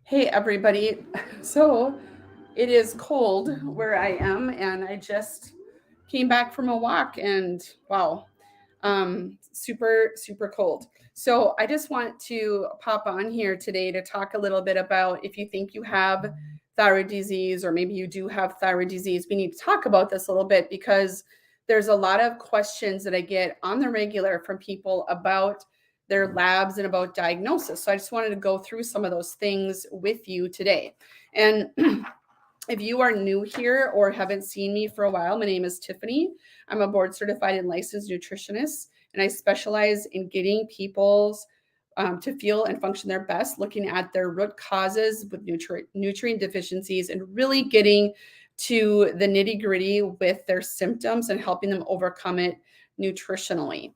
Hey, everybody. So it is cold where I am, and I just came back from a walk, and wow, super, super cold. So I just want to pop on here today to talk a little bit about if you think you have thyroid disease, or maybe you do have thyroid disease. We need to talk about this a little bit because there's a lot of questions that I get on the regular from people about their labs and about diagnosis. So I just wanted to go through some of those things with you today. And if you are new here or haven't seen me for a while, my name is Tiffany. I'm a board certified and licensed nutritionist, and I specialize in getting people's to feel and function their best, looking at their root causes with nutrient deficiencies and really getting to the nitty gritty with their symptoms and helping them overcome it nutritionally,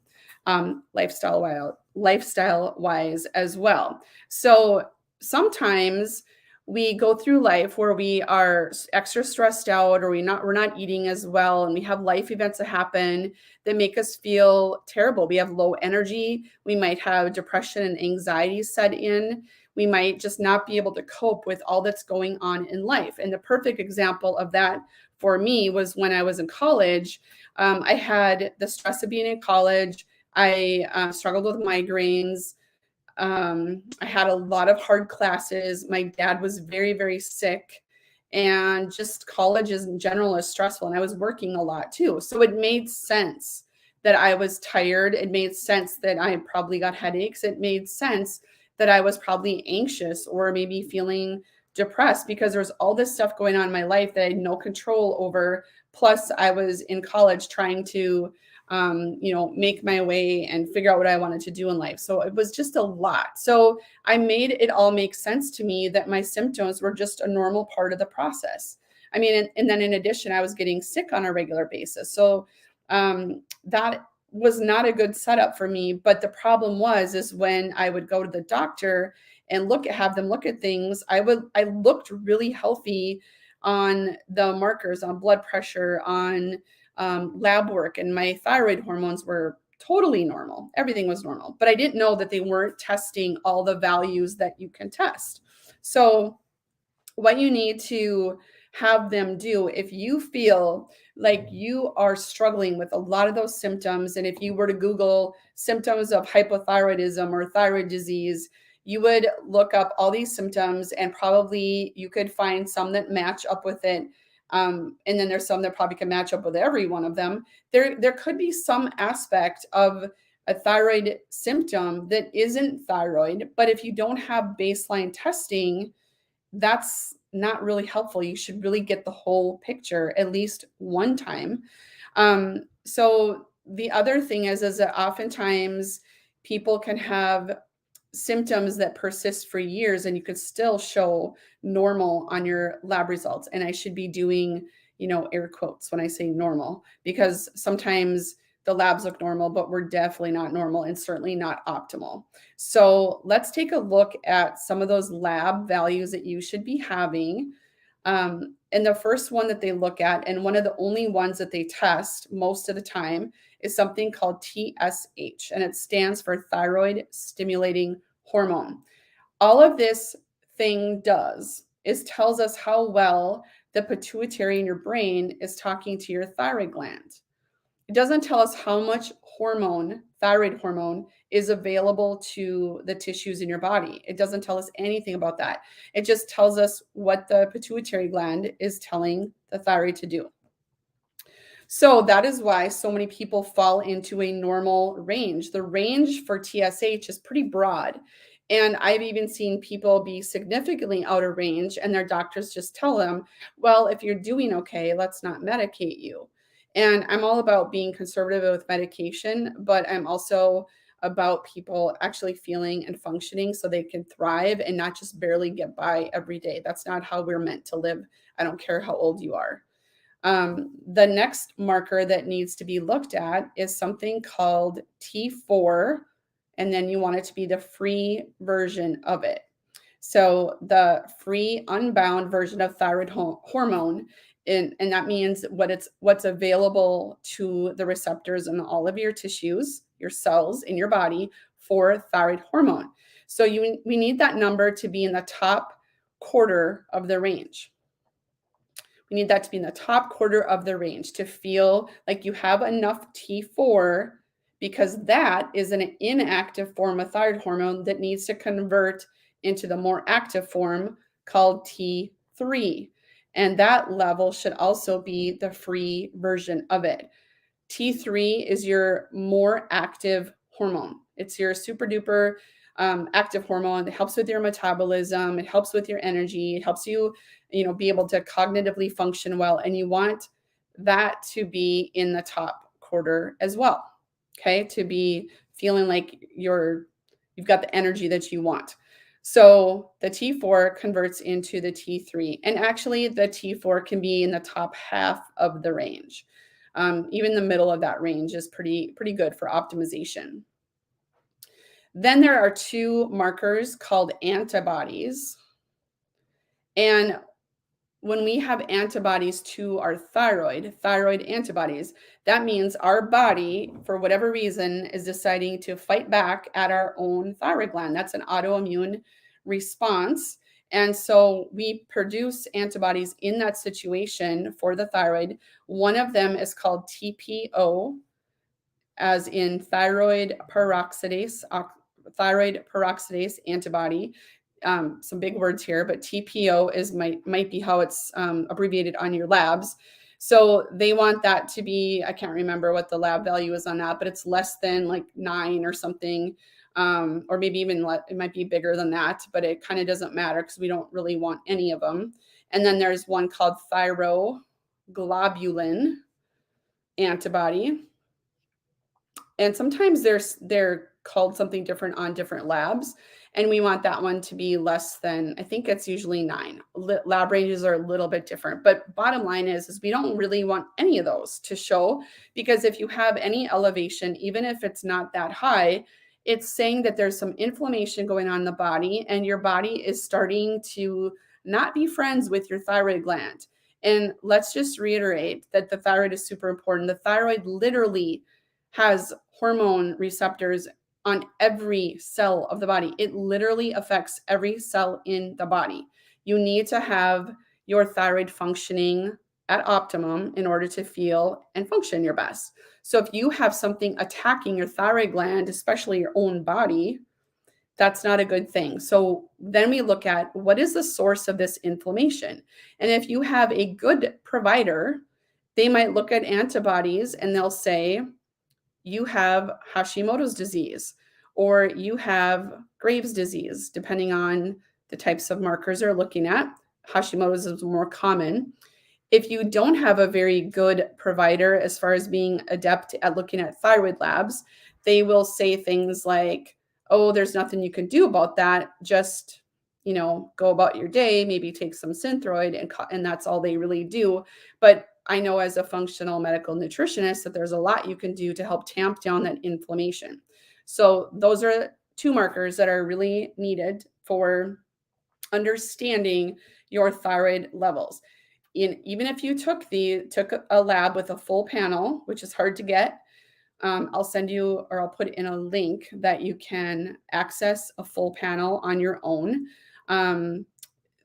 lifestyle wise as well. So sometimes we go through life where we are extra stressed out, or we're not eating as well, and we have life events that happen that make us feel terrible. We have low energy, we might have depression and anxiety set in, we might just not be able to cope with all that's going on in life. And the perfect example of that for me was when I was in college. I had the stress of being in college. I struggled with migraines. I had a lot of hard classes. My dad was very, very sick, and just college in general is stressful. And I was working a lot too. So it made sense that I was tired. It made sense that I probably got headaches. It made sense that I was probably anxious or maybe feeling depressed because there was all this stuff going on in my life that I had no control over. Plus, I was in college trying to make my way and figure out what I wanted to do in life. So it was just a lot. So I made it all make sense to me that my symptoms were just a normal part of the process. I mean, and then in addition, I was getting sick on a regular basis. So that was not a good setup for me. But the problem is when I would go to the doctor and have them look at things, I looked really healthy on the markers, on blood pressure, on lab work, and my thyroid hormones were totally normal. Everything was normal, but I didn't know that they weren't testing all the values that you can test. So what you need to have them do, if you feel like you are struggling with a lot of those symptoms, and if you were to Google symptoms of hypothyroidism or thyroid disease, you would look up all these symptoms, and probably you could find some that match up with it. And then there's some that probably can match up with every one of them. There could be some aspect of a thyroid symptom that isn't thyroid, but if you don't have baseline testing, that's not really helpful. You should really get the whole picture at least one time. So the other thing is that oftentimes people can have symptoms that persist for years, and you could still show normal on your lab results. And I should be doing, air quotes when I say normal, because sometimes the labs look normal, but we're definitely not normal and certainly not optimal. So let's take a look at some of those lab values that you should be having. And the first one that they look at, and one of the only ones that they test most of the time, is something called TSH, and it stands for thyroid stimulating hormone. All of this thing does is tells us how well the pituitary in your brain is talking to your thyroid gland. It doesn't tell us how much thyroid hormone, is available to the tissues in your body. It doesn't tell us anything about that. It just tells us what the pituitary gland is telling the thyroid to do. So that is why so many people fall into a normal range. The range for TSH is pretty broad. And I've even seen people be significantly out of range, and their doctors just tell them, well, if you're doing okay, let's not medicate you. And I'm all about being conservative with medication, but I'm also about people actually feeling and functioning so they can thrive and not just barely get by every day. That's not how we're meant to live. I don't care how old you are. The next marker that needs to be looked at is something called T4, and then you want it to be the free version of it. So the free, unbound version of thyroid hormone, and that means what's available to the receptors in all of your tissues, your cells in your body for thyroid hormone. So we need that number to be in the top quarter of the range. We need that to be in the top quarter of the range to feel like you have enough T4, because that is an inactive form of thyroid hormone that needs to convert into the more active form called T3. And that level should also be the free version of it. T3 is your more active hormone. It's your super duper active hormone. It helps with your metabolism. It helps with your energy. It helps you, be able to cognitively function well. And you want that to be in the top quarter as well. Okay, to be feeling like you've got the energy that you want. So the T4 converts into the T3, and actually the T4 can be in the top half of the range. Even the middle of that range is pretty good for optimization. Then there are two markers called antibodies. And when we have antibodies to our thyroid antibodies, that means our body, for whatever reason, is deciding to fight back at our own thyroid gland. That's an autoimmune response. And so we produce antibodies in that situation for the thyroid. One of them is called TPO, as in thyroid peroxidase antibody. Some big words here, but TPO might be how it's abbreviated on your labs. So they want that to be, I can't remember what the lab value is on that, but it's less than like 9 or something. Or maybe even it might be bigger than that, but it kind of doesn't matter because we don't really want any of them. And then there's one called thyroglobulin antibody. And sometimes they're called something different on different labs. And we want that one to be less than, I think it's usually 9. Lab ranges are a little bit different. But bottom line is we don't really want any of those to show, because if you have any elevation, even if it's not that high, it's saying that there's some inflammation going on in the body, and your body is starting to not be friends with your thyroid gland. And let's just reiterate that the thyroid is super important. The thyroid literally has hormone receptors on every cell of the body. It literally affects every cell in the body. You need to have your thyroid functioning at optimum in order to feel and function your best. So if you have something attacking your thyroid gland, especially your own body, that's not a good thing. So then we look at what is the source of this inflammation. And if you have a good provider, they might look at antibodies and they'll say, you have Hashimoto's disease, or you have Graves' disease, depending on the types of markers they're looking at. Hashimoto's is more common. If you don't have a very good provider as far as being adept at looking at thyroid labs, they will say things like, oh, there's nothing you can do about that. Just, go about your day, maybe take some Synthroid, and that's all they really do. But I know as a functional medical nutritionist that there's a lot you can do to help tamp down that inflammation. So those are two markers that are really needed for understanding your thyroid levels. Even if you took a lab with a full panel, which is hard to get, I'll send you, or I'll put in a link that you can access a full panel on your own.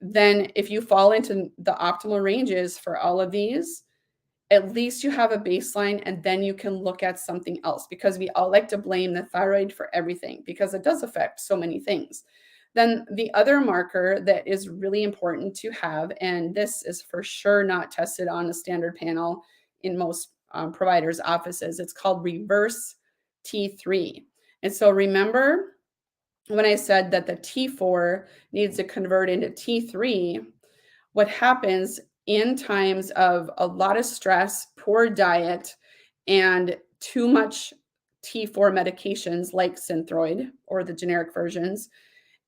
Then if you fall into the optimal ranges for all of these, at least you have a baseline, and then you can look at something else, because we all like to blame the thyroid for everything because it does affect so many things. Then the other marker that is really important to have, and this is for sure not tested on a standard panel in most providers' offices, it's called reverse T3. And so remember when I said that the T4 needs to convert into T3, what happens in times of a lot of stress, poor diet, and too much T4 medications like Synthroid or the generic versions,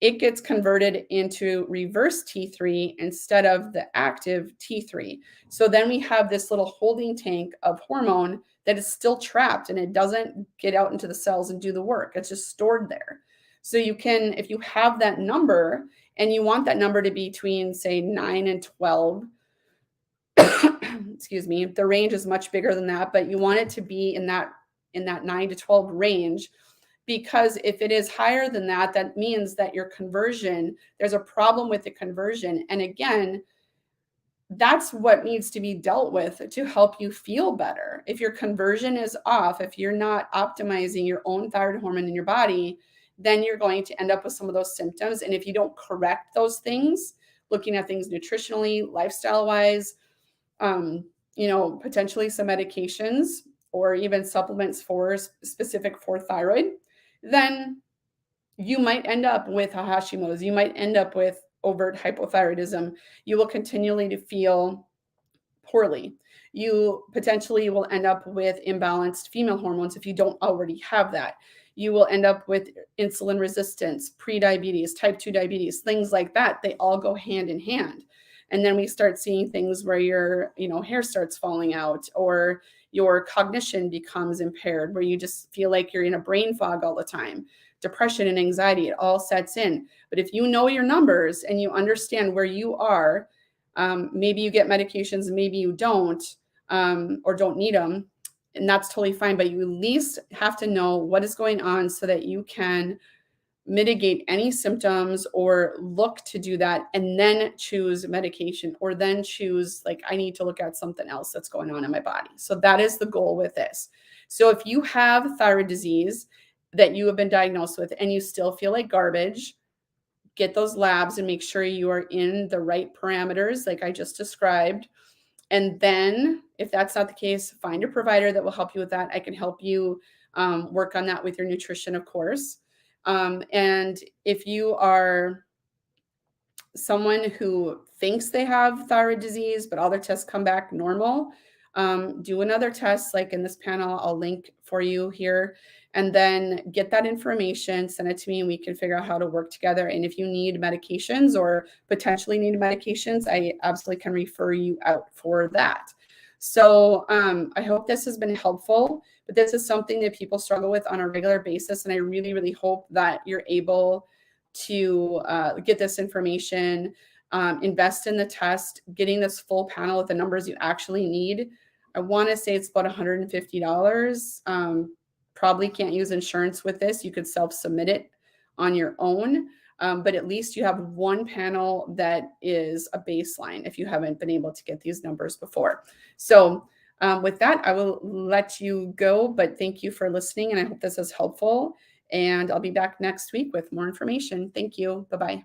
it gets converted into reverse T3 instead of the active T3. So then we have this little holding tank of hormone that is still trapped, and it doesn't get out into the cells and do the work. It's just stored there. So you can, if you have that number and you want that number to be between, say, 9 and 12, excuse me, the range is much bigger than that, but you want it to be in that 9 to 12 range, because if it is higher than that, that means that your conversion, there's a problem with the conversion. And again, that's what needs to be dealt with to help you feel better. If your conversion is off, if you're not optimizing your own thyroid hormone in your body, then you're going to end up with some of those symptoms. And if you don't correct those things, looking at things nutritionally, lifestyle wise, potentially some medications or even supplements for specific for thyroid, then you might end up with Hashimoto's. You might end up with overt hypothyroidism. You will continually to feel poorly. You potentially will end up with imbalanced female hormones if you don't already have that. You will end up with insulin resistance, prediabetes, type 2 diabetes, things like that. They all go hand in hand. And then we start seeing things where your, hair starts falling out, or your cognition becomes impaired, where you just feel like you're in a brain fog all the time. Depression and anxiety, it all sets in. But if you know your numbers and you understand where you are, maybe you get medications, maybe you don't, or don't need them, and that's totally fine. But you at least have to know what is going on so that you can mitigate any symptoms or look to do that, and then choose medication, or then choose, like, I need to look at something else that's going on in my body. So that is the goal with this. So if you have thyroid disease that you have been diagnosed with and you still feel like garbage, get those labs and make sure you are in the right parameters like I just described. And then if that's not the case, find a provider that will help you with that. I can help you work on that with your nutrition, of course. And if you are someone who thinks they have thyroid disease, but all their tests come back normal, do another test like in this panel. I'll link for you here, and then get that information, send it to me, and we can figure out how to work together. And if you need medications or potentially need medications, I absolutely can refer you out for that. So I hope this has been helpful, but this is something that people struggle with on a regular basis. And I really, really hope that you're able to get this information, invest in the test, getting this full panel with the numbers you actually need. I want to say it's about $150. Probably can't use insurance with this. You could self-submit it on your own, but at least you have one panel that is a baseline if you haven't been able to get these numbers before. So with that, I will let you go, but thank you for listening, and I hope this is helpful. And I'll be back next week with more information. Thank you. Bye-bye.